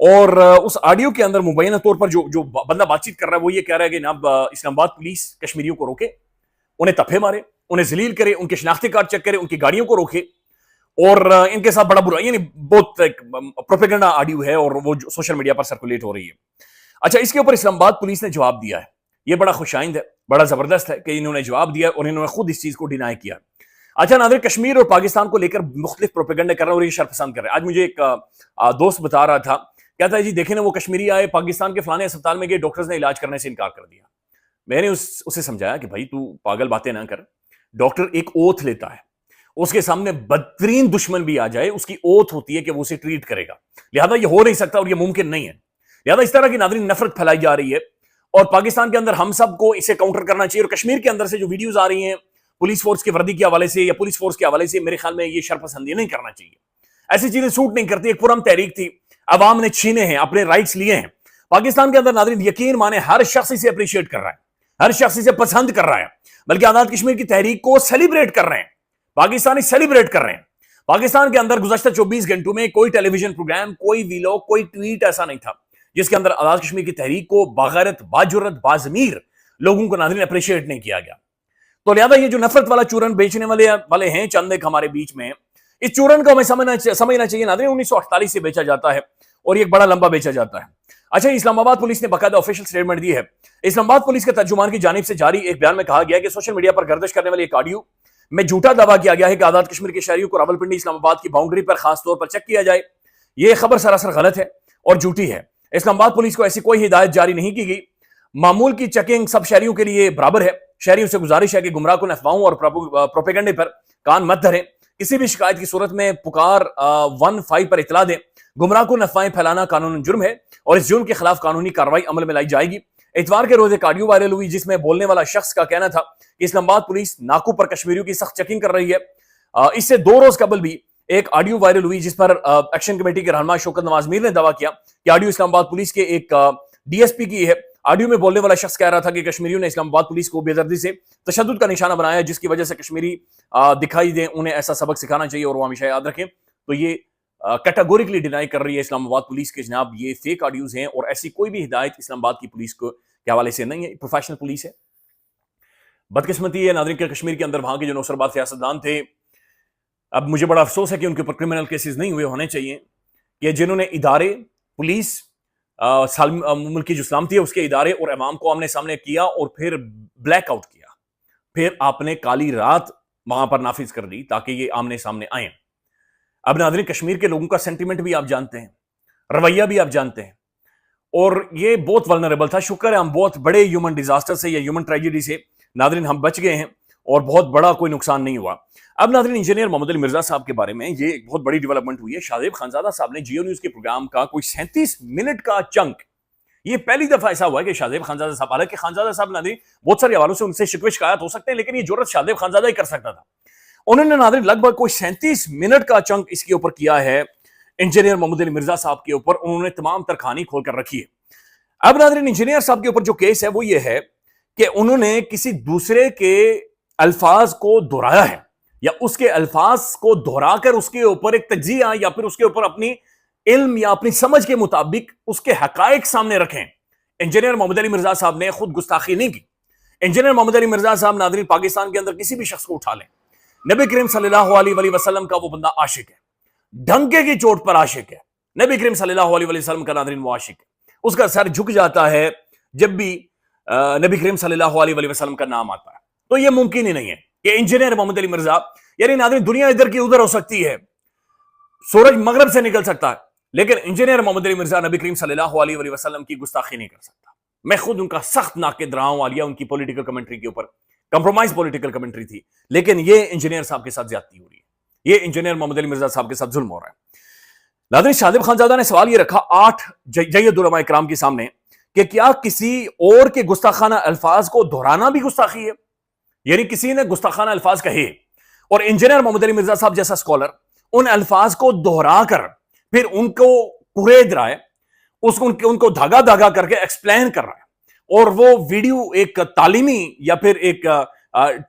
اور اس آڈیو کے اندر مبینہ طور پر جو بندہ بات چیت کر رہا ہے وہ یہ کہہ رہا ہے کہ جناب اسلام آباد پولیس کشمیریوں کو روکے، انہیں تپے مارے، انہیں ذلیل کرے، ان کے شناختی کارڈ چیک کرے، ان کی گاڑیوں کو روکے اور ان کے ساتھ بڑا برا، یعنی بہت پروپیگنڈا آڈیو ہے اور وہ سوشل میڈیا پر سرکولیٹ ہو رہی ہے۔ اچھا، اس کے اوپر اسلام آباد پولیس نے جواب دیا ہے، یہ بڑا خوش آئند ہے، بڑا زبردست ہے کہ انہوں نے جواب دیا اور انہوں نے خود اس چیز کو ڈینائی کیا۔ اچھا ناظرین، کشمیر اور پاکستان کو لے کر مختلف پروپیگنڈے کر رہے ہیں اور یہ شرپسند کر رہے ہیں۔ آج مجھے ایک دوست بتا رہا تھا، کہتا ہے جی دیکھیں نا وہ کشمیری آئے پاکستان کے فلانے اسپتال میں گئے، ڈاکٹرز نے علاج کرنے سے انکار کر دیا۔ میں نے اسے سمجھایا کہ بھائی تو پاگل باتیں نہ کر، ڈاکٹر ایک اوتھ لیتا ہے، اس کے سامنے بدترین دشمن بھی آ جائے اس کی اوتھ ہوتی ہے کہ وہ اسے ٹریٹ کرے گا، لہذا یہ ہو نہیں سکتا اور یہ ممکن نہیں ہے۔ لہذا اس طرح کی ناظرین نفرت پھیلائی جا رہی ہے اور پاکستان کے اندر ہم سب کو اسے کاؤنٹر کرنا چاہیے، اور کشمیر کے اندر سے جو ویڈیوز آ رہی ہیں پولیس فورس کے وردی کے حوالے سے یا پولیس فورس کے حوالے سے، میرے خیال میں یہ شرپسندی نہیں کرنا چاہیے، ایسی چیزیں سوٹ نہیں کرتی۔ ایک پرام تحریک تھی، عوام نے چھینے ہیں، اپنے رائٹس لیے ہیں پاکستان کے اندر ناظرین، یقین مانے ہر شخص اسے اپریشیٹ کر رہا ہے، ہر شخص اسے پسند کر رہا ہے، بلکہ آزاد کشمیر کی تحریک کو سیلیبریٹ کر رہے ہیں، پاکستانی سیلیبریٹ کر رہے ہیں۔ پاکستان کے اندر گزشتہ 24 گھنٹوں میں کوئی ٹیلی ویژن پروگرام، کوئی ویلاگ، کوئی ٹویٹ ایسا نہیں تھا جس کے اندر آزاد کشمیر کی تحریک کو باغیرت، باجرت، باضمیر لوگوں کو ناظرین اپریشیٹ نہیں کیا گیا۔ تو لہذا یہ جو نفرت والا چورن بیچنے والے ہیں چند ایک ہمارے بیچ میں، اس چورن کو ہمیں سمجھنا چاہیے ناظرین 1948 سے بیچا جاتا ہے اور یہ بڑا لمبا بیچا جاتا ہے۔ اچھا، اسلام آباد پولیس نے باقاعدہ آفیشل سٹیٹمنٹ دی ہے۔ اسلام آباد پولیس کے ترجمان کی جانب سے جاری ایک بیان میں کہا گیا ہے کہ سوشل میڈیا پر گردش کرنے والی ایک آڈیو میں جھوٹا دعویٰ کیا گیا ہے کہ آزاد کشمیر کے شہریوں کو راولپنڈی اسلام آباد کی باؤنڈری پر خاص طور پر چیک کیا جائے۔ یہ خبر سراسر غلط ہے اور جھوٹی ہے۔ اسلام آباد پولیس کو ایسی کوئی ہدایت جاری نہیں کی گئی۔ معمول کی چیکنگ سب شہریوں کے لیے برابر ہے۔ شہریوں سے گزارش ہے کہ گمراہ کن افواہوں اور پروپیگنڈے پر کان مت دھریں۔ کسی بھی شکایت کی صورت میں پکار 15 پر اطلاع دیں۔ گمراہ کن افواہیں پھیلانا قانون جرم ہے اور اس جرم کے خلاف قانونی کارروائی عمل میں لائی جائے گی۔ اتوار کے روز ایک آڈیو وائرل ہوئی جس میں بولنے والا شخص کا کہنا تھا کہ اسلام آباد پولیس ناکوں پر کشمیریوں کی سخت چیکنگ کر رہی ہے۔ اس سے 2 روز قبل بھی ایک آڈیو وائرل ہوئی جس پر ایکشن کمیٹی کے رہنما شوکت نواز میر نے دعویٰ کیا کہ آڈیو اسلام آباد پولیس کے ایک ڈی ایس پی کی ہے۔ آڈیو میں بولنے والا شخص کہہ رہا تھا کہ کشمیریوں نے اسلام آباد پولیس کو بے دردی سے تشدد کا نشانہ بنایا جس کی وجہ سے کشمیری دکھائی دیں، انہیں ایسا سبق سکھانا چاہیے اور وہ ہمیشہ یاد رکھیں۔ تو یہ کیٹیگوریکلی ڈینائی کر رہی ہے اسلام آباد پولیس کے جناب یہ فیک آڈیوز ہیں اور ایسی کوئی بھی ہدایت اسلام آباد کی پولیس کو کے حوالے سے نہیں ہے، پروفیشنل پولیس ہے۔ بدقسمتی ہے ناظرین کہ کشمیر کے اندر وہاں کے جو نوسربات سیاستدان تھے، اب مجھے بڑا افسوس ہے کہ ان کے اوپر کرمنل کیسز نہیں ہونے چاہیے، کہ جنہوں نے ادارے، پولیس، ملک کی جو سلامتی ہے اس کے ادارے اور عوام کو آمنے سامنے کیا اور پھر بلیک آؤٹ کیا، پھر آپ نے کالی رات وہاں پر نافذ کر دی تاکہ یہ آمنے سامنے آئیں۔ اب ناظرین کشمیر کے لوگوں کا سینٹیمنٹ بھی آپ جانتے ہیں، رویہ بھی آپ جانتے ہیں، اور یہ بہت ولنریبل تھا۔ شکر ہے ہم بہت بڑے ہیومن ڈیزاسٹر سے یا ہیومن ٹریجڈی سے ناظرین ہم بچ گئے ہیں اور بہت بڑا کوئی نقصان نہیں ہوا۔ اب ناظرین انجینئر محمد علی مرزا صاحب کے بارے میں یہ ایک بہت بڑی ڈیولپمنٹ ہوئی ہے۔ شاہزیب خانزادہ صاحب نے جیو نیوز کے پروگرام کا کوئی 37 منٹ کا چنک، یہ پہلی دفعہ ایسا ہوا ہے کہ شاہزیب خانزادہ صاحب، حالانکہ خانزادہ صاحب ناظرین بہت سارے حوالوں سے ان سے شکوے شکایت ہو سکتے ہیں لیکن یہ جرأت شاہزیب خانزادہ ہی کر سکتا تھا۔ انہوں نے ناظرین لگ بھگ کوئی 37 منٹ کا چنک اس کے اوپر کیا ہے انجینئر محمد علی مرزا صاحب کے اوپر، انہوں نے تمام تر کہانی کھول کر رکھی ہے۔ اب ناظرین انجینئر صاحب کے اوپر جو کیس ہے وہ یہ ہے کہ انہوں نے کسی دوسرے کے الفاظ کو دہرایا ہے یا اس کے الفاظ کو دہرا کر اس کے اوپر ایک تجزیہ یا پھر اس کے اوپر اپنی علم یا اپنی سمجھ کے مطابق اس کے حقائق سامنے رکھیں۔ انجینئر محمد علی مرزا صاحب نے خود گستاخی نہیں کی۔ انجینئر محمد علی مرزا صاحب ناظرین پاکستان کے اندر کسی بھی شخص کو اٹھا لیں، نبی کریم صلی اللہ علیہ وسلم کا وہ بندہ عاشق ہے، ڈھنکے کی چوٹ پر عاشق ہے۔ نبی کریم صلی اللہ علیہ وسلم کا ناظرین وہ عاشق ہے، اس کا سر جھک جاتا ہے جب بھی نبی کریم صلی اللہ علیہ وسلم کا نام آتا ہے۔ تو یہ ممکن ہی نہیں ہے کہ انجینئر محمد علی مرزا، یعنی ناظرین دنیا ادھر کی ادھر ہو سکتی ہے، سورج مغرب سے نکل سکتا ہے لیکن انجینئر محمد علی مرزا نبی کریم صلی اللہ علیہ وسلم کی گستاخی نہیں کر سکتا۔ میں خود ان کا سخت ناقد رہا ہوں، عالیہ ان کی پولیٹیکل کمنٹری کے اوپر کمپرومائز پولیٹیکل کمنٹری تھی، لیکن یہ انجینئر صاحب کے ساتھ زیادتی ہو رہی ہے، یہ انجینئر محمد علی مرزا صاحب کے ساتھ ظلم ہو رہا ہے۔ ناظرین شاہزیب خانزادہ نے سوال یہ رکھا 8 جید علماء کرام کے سامنے کہ کیا کسی اور کے گستاخانہ الفاظ کو دہرانا بھی گستاخی ہے؟ یعنی کسی نے گستاخانہ الفاظ کہے اور انجینئر محمد علی مرزا صاحب جیسا اسکالر ان الفاظ کو دہرا کر پھر ان کو قرید رہا ہے، ان کو دھاگا دھاگا کر کے ایکسپلین کر رہا ہے، اور وہ ویڈیو ایک تعلیمی یا پھر ایک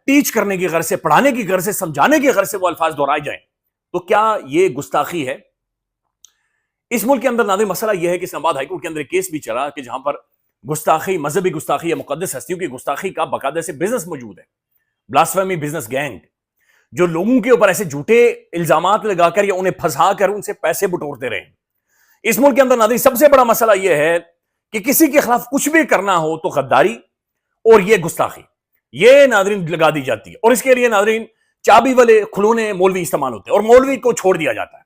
ٹیچ کرنے کی غرض سے، پڑھانے کی غرض سے، سمجھانے کی غرض سے وہ الفاظ دہرائے جائیں، تو کیا یہ گستاخی ہے؟ اس ملک کے اندر ناظرین مسئلہ یہ ہے کہ اسلام آباد ہائی کورٹ کے اندر ایک کیس بھی چلا کہ جہاں پر گستاخی، مذہبی گستاخی یا مقدس ہستیوں کی گستاخی کا باقاعدہ سے بزنس موجود ہے، بلاسفیمی بزنس گینگ، جو لوگوں کے اوپر ایسے جھوٹے الزامات لگا کر یا انہیں پھنسا کر ان سے پیسے بٹورتے رہے. اس ملک کے اندر ناظرین سب سے بڑا مسئلہ یہ ہے کہ کسی کے خلاف کچھ بھی کرنا ہو تو غداری اور یہ گستاخی یہ ناظرین لگا دی جاتی ہے، اور اس کے لیے ناظرین چابی والے کھلونے مولوی استعمال ہوتے ہیں اور مولوی کو چھوڑ دیا جاتا ہے.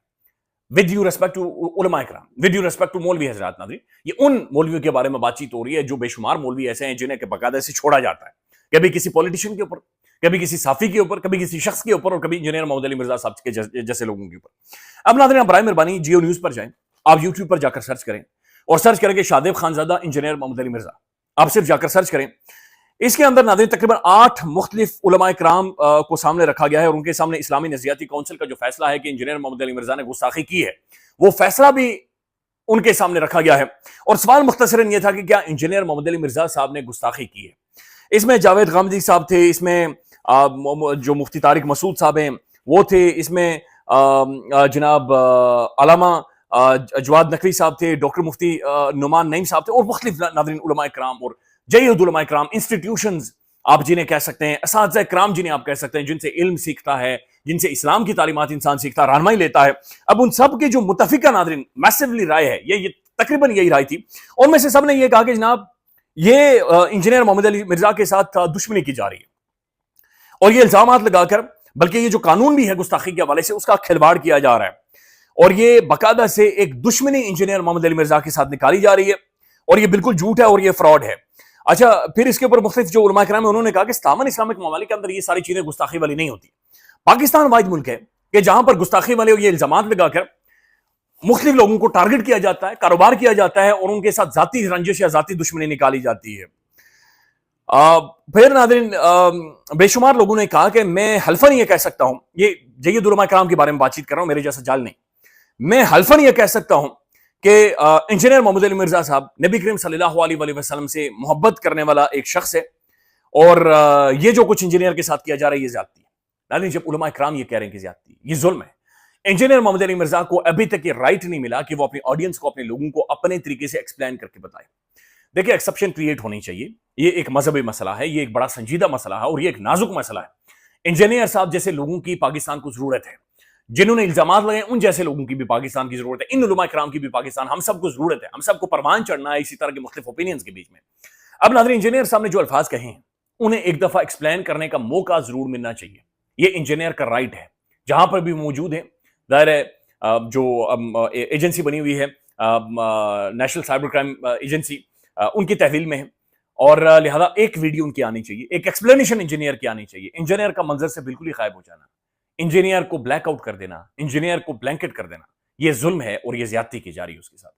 ود ڈیو ریسپیکٹ ٹو علماء کرام، ود ڈیو ریسپیکٹ ٹو مولوی حضرات، ناظرین یہ ان مولویوں کے بارے میں بات چیت ہو رہی ہے جو بے شمار مولوی ایسے ہیں جنہیں باقاعدہ سے چھوڑا جاتا ہے، کبھی کسی پولیٹیشین کے اوپر، کبھی کسی صحافی کے اوپر، کبھی کسی شخص کے اوپر، اور کبھی انجینئر محمد علی مرزا صاحب کے جیسے لوگوں کے اوپر. اب ناظرین برائے مہربانی جیو نیوز پر جائیں، آپ یوٹیوب پر جا کر سرچ کریں اور سرچ کریں کہ شادیب خانزادہ انجینئر محمد علی مرزا، آپ صرف جا کر سرچ کریں. اس کے اندر ناظرین تقریباً 8 مختلف علماء کرام کو سامنے رکھا گیا ہے، اور ان کے سامنے اسلامی نظریاتی کونسل کا جو فیصلہ ہے کہ انجینئر محمد علی مرزا نے گستاخی کی ہے، وہ فیصلہ بھی ان کے سامنے رکھا گیا ہے. اور سوال مختصراً یہ تھا کہ کیا انجینئر محمد علی مرزا صاحب نے گستاخی کی ہے. اس میں جاوید غامدی صاحب تھے، اس میں جو مفتی طارق مسعود صاحب ہیں وہ تھے، اس میں جناب علامہ جواد نقوی صاحب تھے، ڈاکٹر مفتی نعمان نعیم صاحب تھے، اور مختلف ناظرین علماء کرام اور جید علماء کرام، انسٹیٹیوشنز آپ جنہیں کہہ سکتے ہیں، اساتذہ کرام جنہیں آپ کہہ سکتے ہیں، جن سے علم سیکھتا ہے، جن سے اسلام کی تعلیمات انسان سیکھتا ہے، رہنمائی لیتا ہے. اب ان سب کی جو متفقہ ناظرین میسیولی رائے ہے، یہ تقریباً یہی رائے تھی، اور میں سے سب نے یہ کہا کہ جناب یہ انجینئر محمد علی مرزا کے ساتھ دشمنی کی جا رہی ہے، اور یہ الزامات لگا کر، بلکہ یہ جو قانون بھی ہے گستاخی کے حوالے سے اس کا کھلواڑ کیا جا رہا ہے، اور یہ باقاعدہ سے ایک دشمنی انجینئر محمد علی مرزا کے ساتھ نکالی جا رہی ہے، اور یہ بالکل جھوٹ ہے اور یہ فراڈ ہے. اچھا، پھر اس کے اوپر مختلف جو علماء کرام ہیں انہوں نے کہا کہ ستامن اسلامک ممالک کے اندر یہ ساری چیزیں گستاخی والی نہیں ہوتی. پاکستان واحد ملک ہے کہ جہاں پر گستاخی والے یہ الزامات لگا کر مختلف لوگوں کو ٹارگٹ کیا جاتا ہے، کاروبار کیا جاتا ہے، اور ان کے ساتھ ذاتی رنجش یا ذاتی دشمنی نکالی جاتی ہے. پھر ناظرین بے شمار لوگوں نے کہا کہ میں حلفاً یہ کہہ سکتا ہوں، یہ جید علماء کرام کے بارے میں بات چیت کر رہا ہوں، میرے جیسا جال نہیں، میں حلفاً یہ کہہ سکتا ہوں کہ انجینئر محمد علی مرزا صاحب نبی کریم صلی اللہ علیہ وآلہ وسلم سے محبت کرنے والا ایک شخص ہے، اور یہ جو کچھ انجینئر کے ساتھ کیا جا رہا ہے یہ زیادتی ہے. لیکن جب علماء کرام یہ کہہ رہے ہیں کہ زیادتی، یہ ظلم ہے. انجینئر محمد علی مرزا کو ابھی تک یہ رائٹ نہیں ملا کہ وہ اپنی آڈینس کو، اپنے لوگوں کو اپنے طریقے سے ایکسپلین کر کے بتائے. دیکھیں ایکسیپشن کریٹ ہونی چاہیے، یہ ایک مذہبی مسئلہ ہے، یہ ایک بڑا سنجیدہ مسئلہ ہے، اور یہ ایک نازک مسئلہ ہے. انجینئر صاحب جیسے لوگوں کی پاکستان کو ضرورت ہے، جنہوں نے الزامات لگائے ان جیسے لوگوں کی بھی پاکستان کی ضرورت ہے، ان علماء کرام کی بھی پاکستان، ہم سب کو ضرورت ہے، ہم سب کو پروان چڑھنا ہے اسی طرح کے مختلف اوپینینز کے بیچ میں. اب ناظرین انجینئر صاحب نے جو الفاظ کہے ہیں انہیں ایک دفعہ ایکسپلین کرنے کا موقع ضرور ملنا چاہیے. یہ انجینئر کا رائٹ ہے، جہاں پر بھی موجود ہے. ظاہر ہے جو ایجنسی بنی ہوئی ہے نیشنل سائبر کرائم ایجنسی، ان کی تحویل میں ہے، اور لہذا ایک ویڈیو ان کی آنی چاہیے، ایک ایکسپلینیشن انجینئر کی آنی چاہیے. انجینئر کا منظر سے بالکل ہی غائب ہو جانا، انجینئر کو بلیک آؤٹ کر دینا، انجینئر کو بلینکٹ کر دینا، یہ ظلم ہے اور یہ زیادتی کی جا رہی ہے اس کے ساتھ.